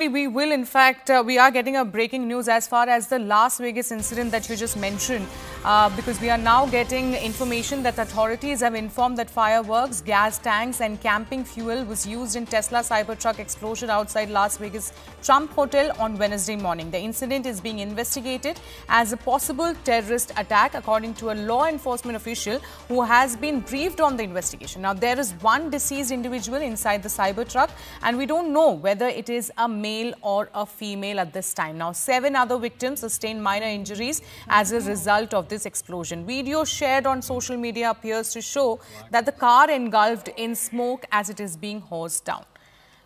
We will, in fact, we are getting a breaking news as far as the Las Vegas incident that you just mentioned, because we are now getting information that authorities have informed that fireworks, gas tanks and camping fuel was used in Tesla Cybertruck explosion outside Las Vegas Trump Hotel on Wednesday morning. The incident is being investigated as a possible terrorist attack, according to a law enforcement official who has been briefed on the investigation. Now, there is one deceased individual inside the Cybertruck, and we don't know whether it is a male or a female at this time. Now, 7 other victims sustained minor injuries as a result of this explosion. Video shared on social media appears to show that the car engulfed in smoke as it is being hosed down.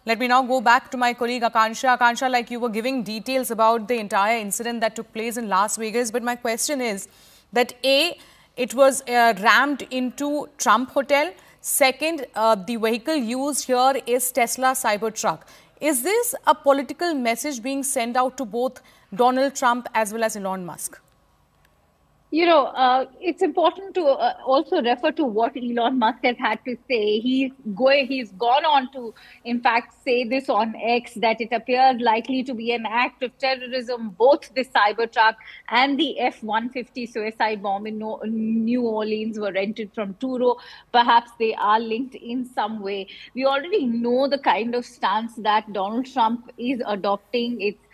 Let me now go back to my colleague Akansha. Akansha, like you were giving details about the entire incident that took place in Las Vegas, but my question is that A, it was rammed into Trump Hotel. Second, the vehicle used here is Tesla Cybertruck. Is this a political message being sent out to both Donald Trump as well as Elon Musk? It's important to also refer to what Elon Musk has had to say. He's gone on to, in fact, say this on X, that it appears likely to be an act of terrorism. Both the Cybertruck and the F-150 suicide bomb in New Orleans were rented from Turo. Perhaps they are linked in some way. We already know the kind of stance that Donald Trump is adopting. It's,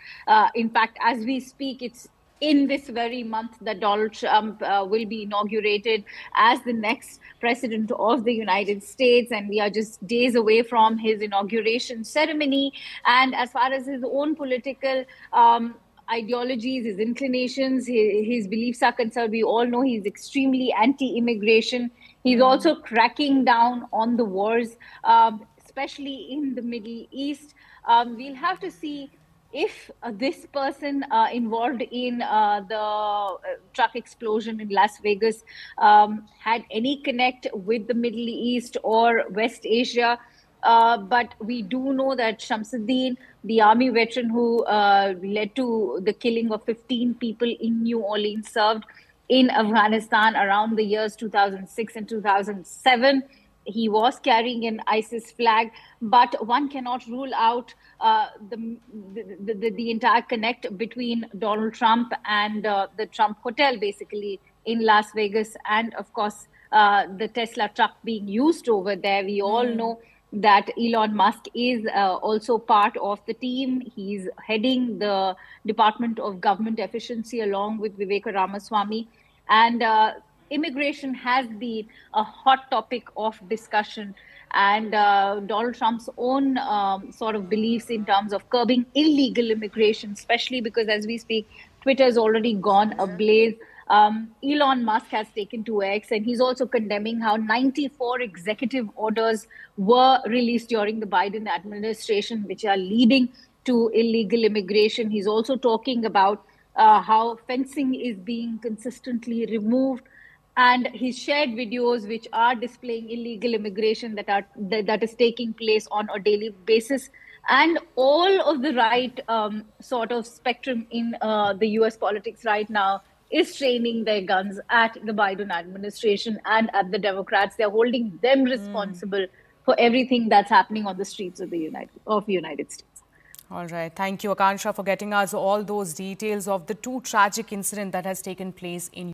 in fact, as we speak, it's in this very month that Donald Trump will be inaugurated as the next president of the United States. And we are just days away from his inauguration ceremony. And as far as his own political ideologies, his inclinations, his beliefs are concerned, we all know he's extremely anti-immigration. He's also cracking down on the wars, especially in the Middle East. We'll have to see if this person involved in the truck explosion in Las Vegas had any connect with the Middle East or West Asia. But we do know that Shamsuddin, the army veteran who led to the killing of 15 people in New Orleans, served in Afghanistan around the years 2006 and 2007. He was carrying an ISIS flag, but one cannot rule out the entire connect between Donald Trump and the Trump Hotel, basically, in Las Vegas, and of course, the Tesla truck being used over there. We all know that Elon Musk is also part of the team. He's heading the Department of Government Efficiency along with Vivek Ramaswamy. And immigration has been a hot topic of discussion, and Donald Trump's own sort of beliefs in terms of curbing illegal immigration, especially because as we speak, Twitter has already gone ablaze. Elon Musk has taken to X, and he's also condemning how 94 executive orders were released during the Biden administration, which are leading to illegal immigration. He's also talking about how fencing is being consistently removed. And he's shared videos which are displaying illegal immigration that is taking place on a daily basis. And all of the right sort of spectrum in the US politics right now is training their guns at the Biden administration and at the Democrats. They're holding them responsible for everything that's happening on the streets of the United States. All right. Thank you, Akansha, for getting us all those details of the two tragic incidents that has taken place in